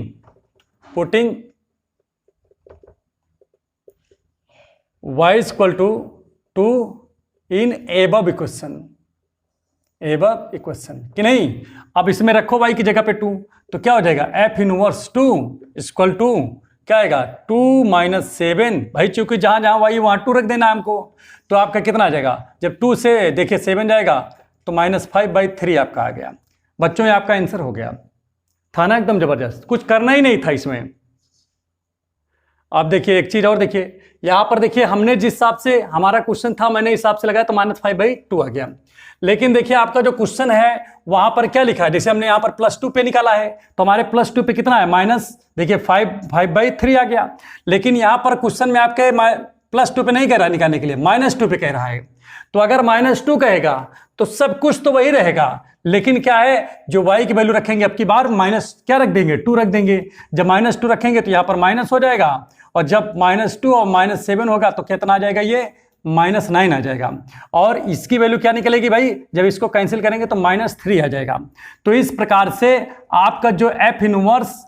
[SPEAKER 1] y equal to 2 in above equation कि नहीं। अब इसमें रखो y की जगह पे 2, तो क्या हो जाएगा, f इनवर्स 2 इक्वल टू क्या आएगा, 2 माइनस 7, भाई चूंकि जहां जहां y वहां 2 रख देना हमको, तो आपका कितना आ जाएगा, जब 2 से देखिए 7 जाएगा तो -5/3 आपका आ गया। बच्चों ये आपका आंसर हो गया, था ना एकदम जबरदस्त, कुछ करना ही नहीं था इसमें। आप देखिए एक चीज और देखिए, यहां पर देखिए हमने जिस हिसाब से हमारा क्वेश्चन था मैंने हिसाब से लगाया तो -5/2 आ गया। लेकिन देखिए आपका जो क्वेश्चन है वहां पर क्या लिखा है, जैसे हमने यहाँ पर +2 पे निकाला है तो हमारे +2 पे कितना है, माइनस देखिए 5/3 आ गया। लेकिन यहाँ पर क्वेश्चन में आपके +2 पे नहीं कह रहा है निकालने के लिए, -2 पे कह रहा है। तो अगर -2 कहेगा तो सब कुछ तो वही रहेगा, लेकिन क्या है जो y की वैल्यू रखेंगे अब की बार माइनस क्या रख देंगे, 2 रख देंगे। जब -2 रखेंगे तो यहाँ पर माइनस हो जाएगा, और जब -2 और -7 होगा तो कितना आ जाएगा, ये -9 आ जाएगा। और इसकी वैल्यू क्या निकलेगी भाई, जब इसको कैंसिल करेंगे तो -3 आ जाएगा। तो इस प्रकार से आपका जो f इनवर्स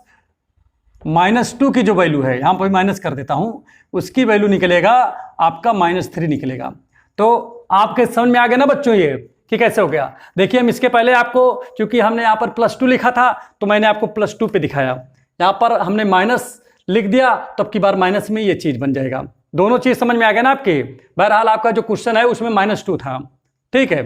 [SPEAKER 1] -2 की जो वैल्यू है, यहां पर माइनस कर देता हूं, उसकी वैल्यू निकलेगा आपका -3 निकलेगा। तो आपके समझ में आ गया ना बच्चों ये कि कैसे हो गया। देखिए हम इसके पहले आपको, क्योंकि हमने यहाँ पर +2 लिखा था तो मैंने आपको +2 पे दिखाया, यहाँ पर हमने माइनस लिख दिया तो अब की बार माइनस में ये चीज बन जाएगा। दोनों चीज समझ में आ गया ना आपके। बहरहाल आपका जो क्वेश्चन है उसमें -2 था, ठीक है।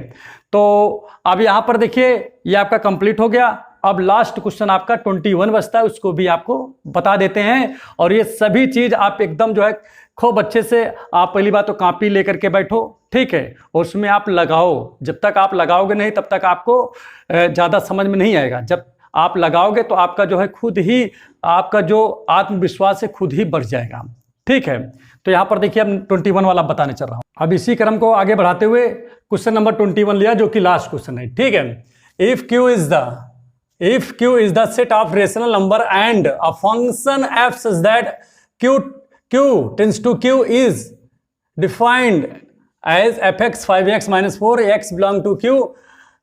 [SPEAKER 1] तो अब यहां पर देखिए ये आपका कंप्लीट हो गया। अब लास्ट क्वेश्चन आपका 21 बचता है, उसको भी आपको बता देते हैं। और ये सभी चीज आप एकदम जो है खूब अच्छे से, आप पहली बात तो कॉपी लेकर के बैठो, ठीक है, और उसमें आप लगाओ। जब तक आप लगाओगे नहीं तब तक आपको ज़्यादा समझ में नहीं आएगा। जब आप लगाओगे तो आपका जो है खुद ही आपका जो आत्मविश्वास है खुद ही बढ़ जाएगा, ठीक है। तो यहाँ पर देखिए अब 21 वाला बताने चल रहा हूँ। अब इसी क्रम को आगे बढ़ाते हुए क्वेश्चन नंबर 21 लिया, जो कि लास्ट क्वेश्चन है, ठीक है। If Q is the set of rational number and a function f such that Q tends to Q is defined as fx 5x minus 4x belong to q,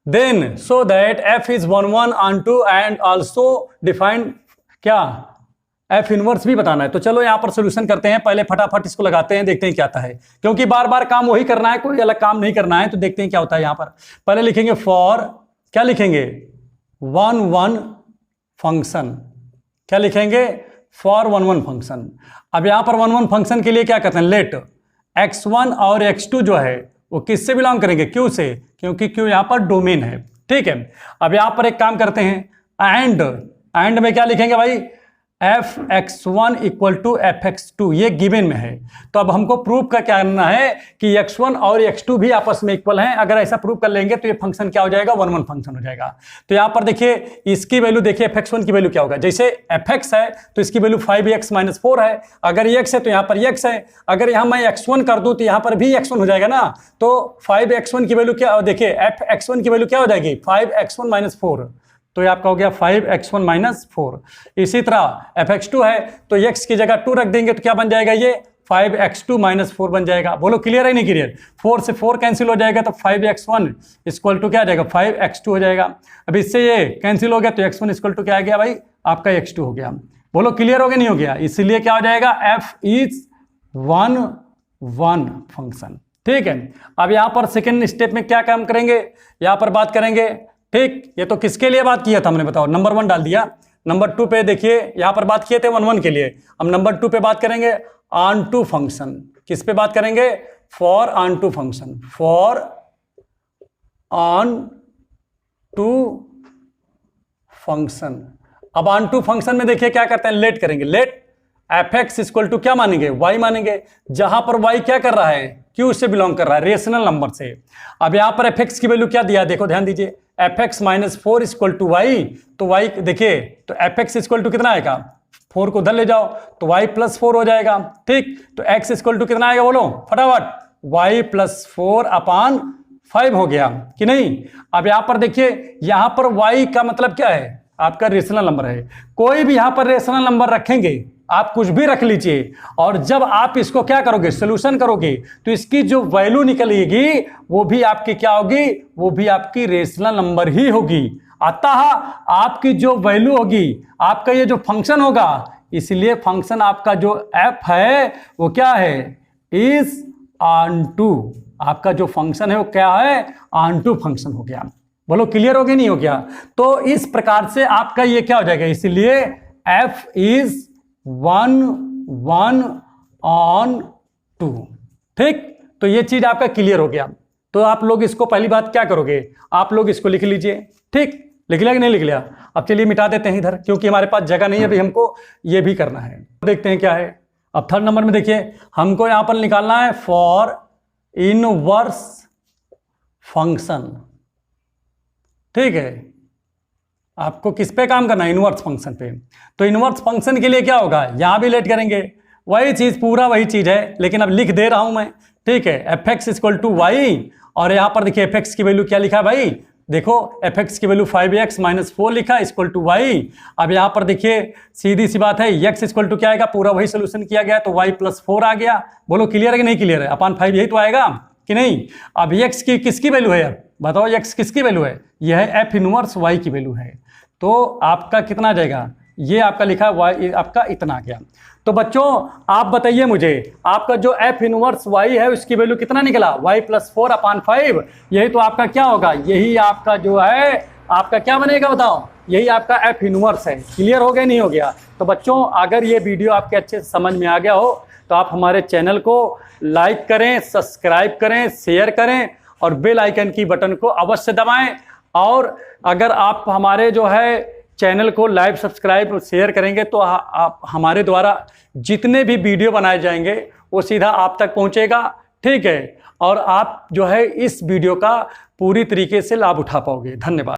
[SPEAKER 1] then so that f is 1 1 on 2 and also define क्या f inverse भी बताना है। तो चलो यहां पर solution करते हैं, पहले फटाफट इसको लगाते हैं, देखते हैं क्या आता है, क्योंकि बार बार काम वही करना है, कोई अलग काम नहीं करना है। तो देखते हैं क्या होता है। यहां पर पहले लिखेंगे फॉर, क्या लिखेंगे 1 1 फंक्शन, क्या लिखेंगे फॉर 1 1 फंक्शन। अब यहां पर 1 1 फंक्शन के लिए क्या करते हैं, लेट x1 और x2 जो है वो किससे बिलोंग करेंगे, q से, क्योंकि q यहां पर डोमेन है। ठीक है, अब यहां पर एक काम करते हैं, एंड में क्या लिखेंगे भाई, fx1 इक्वल टू fx2, ये गिवन में है। तो अब हमको प्रूव का क्या करना है कि x1 और x2 भी आपस में इक्वल हैं। अगर ऐसा प्रूव कर लेंगे तो ये फंक्शन क्या हो जाएगा, 1 1 फंक्शन हो जाएगा। तो यहां पर देखिए इसकी वैल्यू देखिए, fx1 की वैल्यू क्या होगा, जैसे fx है तो इसकी वैल्यू 5x माइनस 4 है, अगर x है तो यहां पर x है, अगर यहां मैं x1 कर दूं तो यहां पर भी x1 हो जाएगा ना। तो 5x1 की वैल्यू क्या, देखिए fx1 की वैल्यू क्या हो जाएगी, 5x1 माइनस 4, तो ये आपका हो गया 5x1 माइनस 4। इसी तरह fx2 है तो x की जगह 2 रख देंगे तो क्या बन जाएगा, ये 5x2 माइनस 4 बन जाएगा। बोलो क्लियर है नहीं क्लियर, 4 से 4 कैंसिल हो जाएगा तो 5x1 इक्वल टू क्या आ जाएगा, 5x2 हो जाएगा। अब इससे ये कैंसिल हो गया तो x1 इक्वल टू क्या आ गया भाई, आपका x2 हो गया। बोलो क्लियर हो गया नहीं हो गया, इसलिए क्या हो जाएगा, f इज 1 1 फंक्शन। ठीक है, अब यहां पर सेकेंड स्टेप में क्या काम करेंगे, यहां पर बात करेंगे। ठीक, ये तो किसके लिए बात किया था हमने, बताओ, नंबर 1 डाल दिया। नंबर 2 पे देखिए यहां पर बात किए थे 1 1 के लिए, अब नंबर 2 पे बात करेंगे ऑन टू फंक्शन। किस पे बात करेंगे, for onto function, for onto function. अब ऑन टू फंक्शन में देखिए क्या करते हैं, लेट करेंगे, लेट fx इक्वल टू क्या मानेंगे, y मानेंगे, जहां पर y क्या कर रहा है, q से बिलोंग कर रहा है, रेशनल नंबर से। अब यहां पर fx की वैल्यू क्या दिया, देखो ध्यान दीजिए, fx minus 4 equal to y, तो y देखिए तो fx इक्वल टू कितना आएगा, 4 को उधर ले जाओ तो y प्लस 4 हो जाएगा। ठीक, तो x इक्वल टू कितना आएगा, बोलो फटाफट, y प्लस 4 अपान 5 हो गया कि नहीं। अब यहां पर देखिए, यहां पर y का मतलब क्या है, आपका रेशनल नंबर है। कोई भी यहां पर रेशनल नंबर रखेंगे, आप कुछ भी रख लीजिए, और जब आप इसको क्या करोगे, सोल्यूशन करोगे, तो इसकी जो वैल्यू निकलेगी वो भी आपकी क्या होगी, वो भी आपकी रेशनल नंबर ही होगी। अतः आपकी जो वैल्यू होगी, आपका ये जो फंक्शन होगा, इसलिए फंक्शन आपका जो f है वो क्या है, इज ऑन टू। आपका जो फंक्शन है वो क्या है, ऑन टू फंक्शन हो गया। बोलो क्लियर हो गया नहीं हो गया। तो इस प्रकार से आपका ये क्या हो जाएगा, इसलिए f इज 1 1 ऑन 2। ठीक, तो ये चीज आपका क्लियर हो गया। तो आप लोग इसको पहली बात क्या करोगे, आप लोग इसको लिख लीजिए। ठीक, लिख लिया कि नहीं लिख लिया। अब चलिए मिटा देते हैं इधर, क्योंकि हमारे पास जगह नहीं है, अभी हमको ये भी करना है। देखते हैं क्या है। अब थर्ड नंबर में देखिए, हमको यहां पर निकालना है फॉर इनवर्स फंक्शन। ठीक है, आपको किस पे काम करना है, इनवर्स फंक्शन पे। तो इनवर्स फंक्शन के लिए क्या होगा, यहां भी लेट करेंगे, वही चीज, पूरा वही चीज है, लेकिन अब लिख दे रहा हूं मैं। ठीक है, fx इक्वल टू वाई, और यहां पर देखिए fx की वैल्यू क्या लिखा है भाई, देखो fx की वैल्यू 5x माइनस 4 लिखा इक्वल टू वाई। अब यहां पर देखिए सीधी सी बात है, x इक्वल टू क्या आएगा, पूरा वही सोल्यूशन किया गया तो y प्लस 4 आ गया। बोलो क्लियर है कि नहीं क्लियर है, अपान 5 यही तो आएगा कि नहीं। अब x की किसकी वैल्यू है, अब बताओ x किसकी वैल्यू है, यह है f इनवर्स y की वैल्यू है। तो आपका कितना आ जाएगा, ये आपका लिखा है y, आपका इतना आ गया। तो बच्चों आप बताइए मुझे, आपका जो f इनवर्स y है उसकी वैल्यू कितना निकला, y प्लस 4 अपान 5। यही तो आपका क्या होगा, यही आपका जो है आपका क्या बनेगा बताओ, यही आपका f इनवर्स है। क्लियर हो गया नहीं हो गया। तो बच्चों अगर ये वीडियो आपके अच्छे से समझ में आ गया हो तो आप हमारे चैनल को लाइक करें, सब्सक्राइब करें, शेयर करें और बेल आइकन की बटन को अवश्य दबाएं। और अगर आप हमारे जो है चैनल को लाइव सब्सक्राइब और शेयर करेंगे तो आप हमारे द्वारा जितने भी वीडियो बनाए जाएंगे वो सीधा आप तक पहुंचेगा। ठीक है, और आप जो है इस वीडियो का पूरी तरीके से लाभ उठा पाओगे। धन्यवाद।